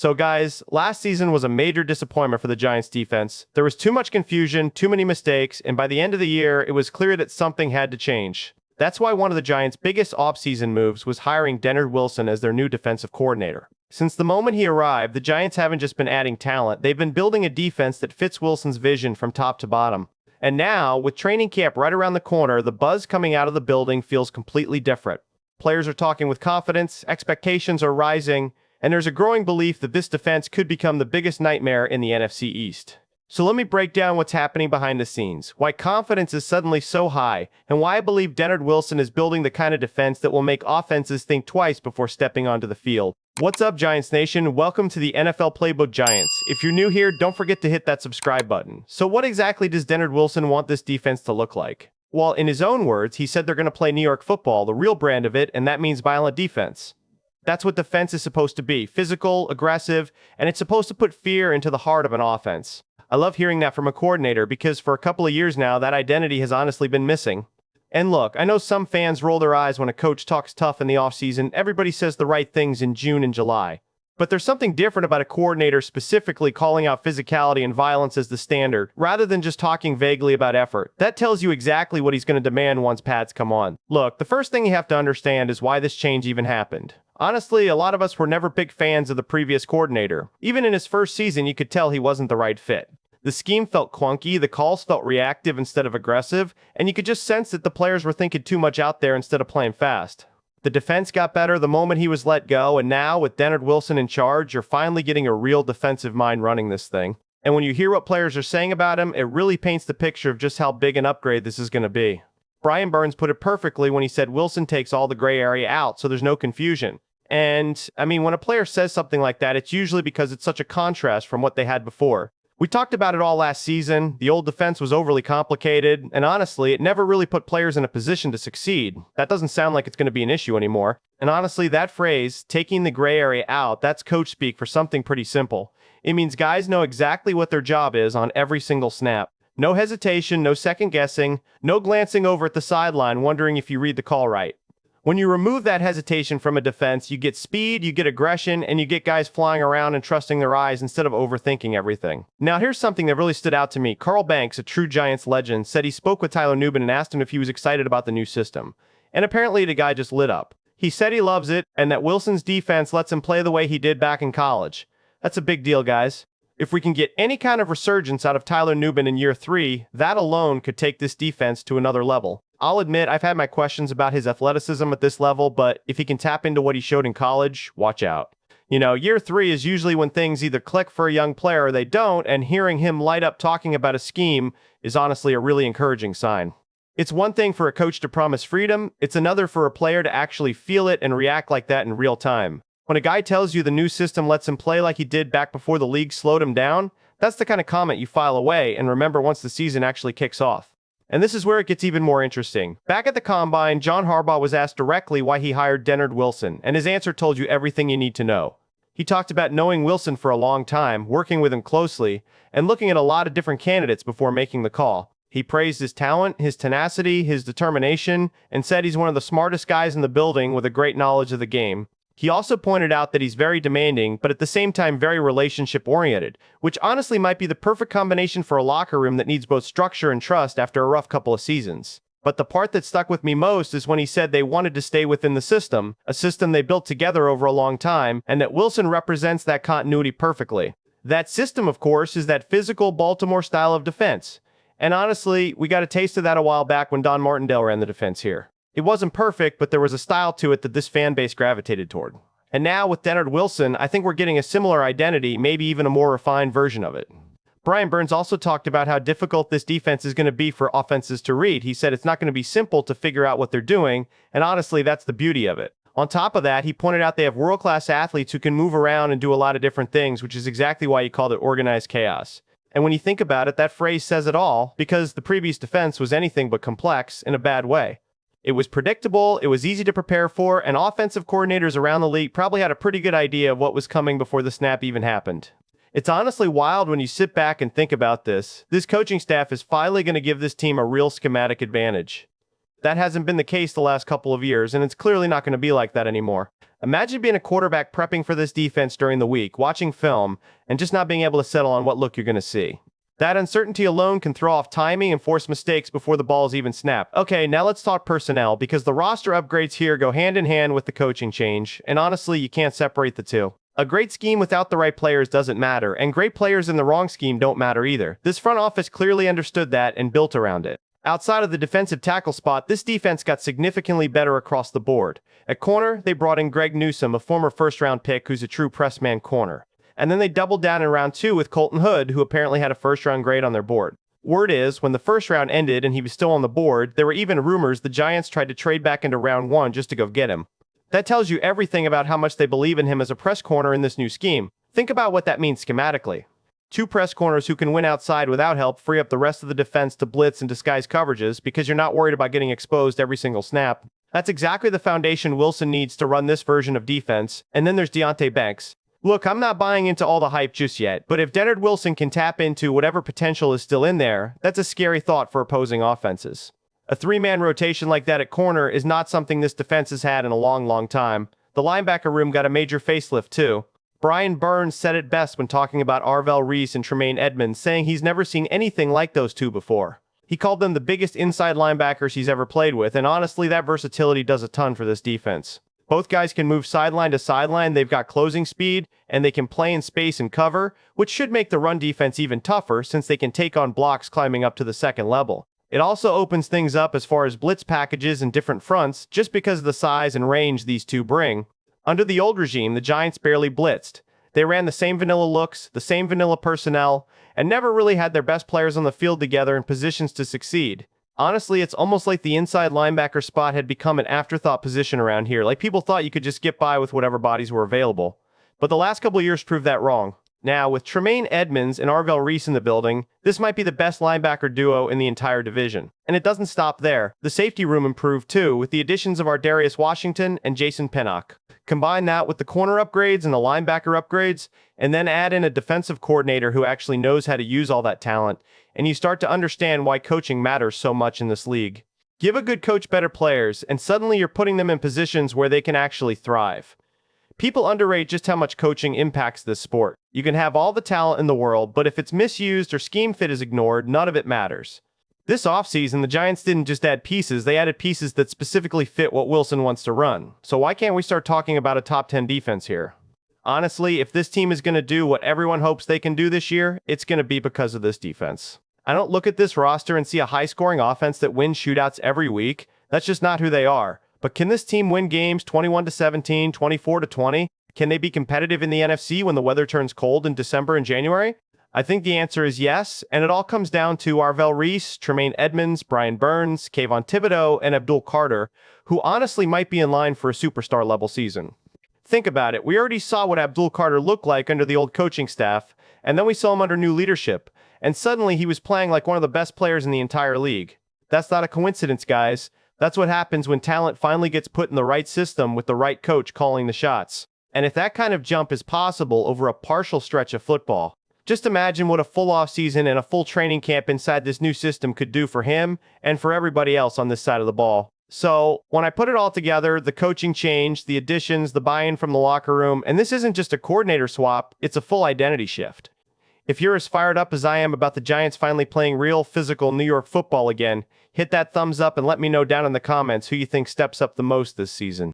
So guys, last season was a major disappointment for the Giants defense. There was too much confusion, too many mistakes, and by the end of the year, it was clear that something had to change. That's why one of the Giants' biggest offseason moves was hiring Dennard Wilson as their new defensive coordinator. Since the moment he arrived, the Giants haven't just been adding talent, they've been building a defense that fits Wilson's vision from top to bottom. And now, with training camp right around the corner, the buzz coming out of the building feels completely different. Players are talking with confidence, expectations are rising, and there's a growing belief that this defense could become the biggest nightmare in the NFC East. So let me break down what's happening behind the scenes, why confidence is suddenly so high, and why I believe Dennard Wilson is building the kind of defense that will make offenses think twice before stepping onto the field. What's up, Giants Nation? Welcome to the NFL Playbook Giants. If you're new here, don't forget to hit that subscribe button. So what exactly does Dennard Wilson want this defense to look like? Well, in his own words, he said they're going to play New York football, the real brand of it, and that means violent defense. That's what defense is supposed to be, physical, aggressive, and it's supposed to put fear into the heart of an offense. I love hearing that from a coordinator because for a couple of years now, that identity has honestly been missing. And look, I know some fans roll their eyes when a coach talks tough in the offseason. Everybody says the right things in June and July. But there's something different about a coordinator specifically calling out physicality and violence as the standard, rather than just talking vaguely about effort. That tells you exactly what he's going to demand once pads come on. Look, the first thing you have to understand is why this change even happened. Honestly, a lot of us were never big fans of the previous coordinator. Even in his first season, you could tell he wasn't the right fit. The scheme felt clunky, the calls felt reactive instead of aggressive, and you could just sense that the players were thinking too much out there instead of playing fast. The defense got better the moment he was let go, and now, with Dennard Wilson in charge, you're finally getting a real defensive mind running this thing. And when you hear what players are saying about him, it really paints the picture of just how big an upgrade this is going to be. Brian Burns put it perfectly when he said Wilson takes all the gray area out, so there's no confusion. And, I mean, when a player says something like that, it's usually because it's such a contrast from what they had before. We talked about it all last season. The old defense was overly complicated, and honestly, it never really put players in a position to succeed. That doesn't sound like it's going to be an issue anymore. And honestly, that phrase, taking the gray area out, that's coach speak for something pretty simple. It means guys know exactly what their job is on every single snap. No hesitation, no second guessing, no glancing over at the sideline wondering if you read the call right. When you remove that hesitation from a defense, you get speed, you get aggression, and you get guys flying around and trusting their eyes instead of overthinking everything. Now, here's something that really stood out to me. Carl Banks, a true Giants legend, said he spoke with Tyler Newman and asked him if he was excited about the new system. And apparently the guy just lit up. He said he loves it, and that Wilson's defense lets him play the way he did back in college. That's a big deal, guys. If we can get any kind of resurgence out of Tyler Newman in year 3, that alone could take this defense to another level. I'll admit I've had my questions about his athleticism at this level, but if he can tap into what he showed in college, watch out. You know, year 3 is usually when things either click for a young player or they don't, and hearing him light up talking about a scheme is honestly a really encouraging sign. It's one thing for a coach to promise freedom, it's another for a player to actually feel it and react like that in real time. When a guy tells you the new system lets him play like he did back before the league slowed him down, that's the kind of comment you file away and remember once the season actually kicks off. And this is where it gets even more interesting. Back at the Combine, John Harbaugh was asked directly why he hired Dennard Wilson, and his answer told you everything you need to know. He talked about knowing Wilson for a long time, working with him closely, and looking at a lot of different candidates before making the call. He praised his talent, his tenacity, his determination, and said he's one of the smartest guys in the building with a great knowledge of the game. He also pointed out that he's very demanding, but at the same time very relationship-oriented, which honestly might be the perfect combination for a locker room that needs both structure and trust after a rough couple of seasons. But the part that stuck with me most is when he said they wanted to stay within the system, a system they built together over a long time, and that Wilson represents that continuity perfectly. That system, of course, is that physical Baltimore style of defense. And honestly, we got a taste of that a while back when John Martindale ran the defense here. It wasn't perfect, but there was a style to it that this fan base gravitated toward. And now with Dennard Wilson, I think we're getting a similar identity, maybe even a more refined version of it. Brian Burns also talked about how difficult this defense is going to be for offenses to read. He said it's not going to be simple to figure out what they're doing, and honestly, that's the beauty of it. On top of that, he pointed out they have world-class athletes who can move around and do a lot of different things, which is exactly why he called it organized chaos. And when you think about it, that phrase says it all, because the previous defense was anything but complex in a bad way. It was predictable, it was easy to prepare for, and offensive coordinators around the league probably had a pretty good idea of what was coming before the snap even happened. It's honestly wild when you sit back and think about this. This coaching staff is finally going to give this team a real schematic advantage. That hasn't been the case the last couple of years, and it's clearly not going to be like that anymore. Imagine being a quarterback prepping for this defense during the week, watching film, and just not being able to settle on what look you're going to see. That uncertainty alone can throw off timing and force mistakes before the ball is even snapped. Okay, now let's talk personnel, because the roster upgrades here go hand in hand with the coaching change, and honestly, you can't separate the two. A great scheme without the right players doesn't matter, and great players in the wrong scheme don't matter either. This front office clearly understood that and built around it. Outside of the defensive tackle spot, this defense got significantly better across the board. At corner, they brought in Newsome, a former first-round pick who's a true press-man corner. And then they doubled down in round 2 with Colton Hood, who apparently had a first-round grade on their board. Word is, when the first round ended and he was still on the board, there were even rumors the Giants tried to trade back into round 1 just to go get him. That tells you everything about how much they believe in him as a press corner in this new scheme. Think about what that means schematically. 2 press corners who can win outside without help free up the rest of the defense to blitz and disguise coverages because you're not worried about getting exposed every single snap. That's exactly the foundation Wilson needs to run this version of defense. And then there's Deonte Banks. Look, I'm not buying into all the hype just yet, but if Dennard Wilson can tap into whatever potential is still in there, that's a scary thought for opposing offenses. A 3-man rotation like that at corner is not something this defense has had in a long time. The linebacker room got a major facelift too. Brian Burns said it best when talking about Arvell, Reese, and Tremaine Edmunds, saying he's never seen anything like those two before. He called them the biggest inside linebackers he's ever played with, and honestly, that versatility does a ton for this defense. Both guys can move sideline to sideline, they've got closing speed, and they can play in space and cover, which should make the run defense even tougher since they can take on blocks climbing up to the second level. It also opens things up as far as blitz packages and different fronts, just because of the size and range these two bring. Under the old regime, the Giants barely blitzed. They ran the same vanilla looks, the same vanilla personnel, and never really had their best players on the field together in positions to succeed. Honestly, it's almost like the inside linebacker spot had become an afterthought position around here, like people thought you could just get by with whatever bodies were available. But the last couple of years proved that wrong. Now, with Tremaine Edmunds and Arvell Reese in the building, this might be the best linebacker duo in the entire division. And it doesn't stop there. The safety room improved too, with the additions of our Darius Washington and Jason Pinnock. Combine that with the corner upgrades and the linebacker upgrades, and then add in a defensive coordinator who actually knows how to use all that talent, and you start to understand why coaching matters so much in this league. Give a good coach better players, and suddenly you're putting them in positions where they can actually thrive. People underrate just how much coaching impacts this sport. You can have all the talent in the world, but if it's misused or scheme fit is ignored, none of it matters. This offseason, the Giants didn't just add pieces, they added pieces that specifically fit what Wilson wants to run. So why can't we start talking about a top 10 defense here? Honestly, if this team is going to do what everyone hopes they can do this year, it's going to be because of this defense. I don't look at this roster and see a high-scoring offense that wins shootouts every week. That's just not who they are. But can this team win games 21-17, 24-20? Can they be competitive in the NFC when the weather turns cold in December and January? I think the answer is yes, and it all comes down to Arvell Reese, Tremaine Edmunds, Brian Burns, Kayvon Thibodeaux, and Abdul Carter, who honestly might be in line for a superstar-level season. Think about it. We already saw what Abdul Carter looked like under the old coaching staff, and then we saw him under new leadership, and suddenly he was playing like one of the best players in the entire league. That's not a coincidence, guys. That's what happens when talent finally gets put in the right system with the right coach calling the shots. And if that kind of jump is possible over a partial stretch of football, just imagine what a full offseason and a full training camp inside this new system could do for him and for everybody else on this side of the ball. So, when I put it all together, the coaching change, the additions, the buy-in from the locker room, and this isn't just a coordinator swap, it's a full identity shift. If you're as fired up as I am about the Giants finally playing real, physical New York football again, hit that thumbs up and let me know down in the comments who you think steps up the most this season.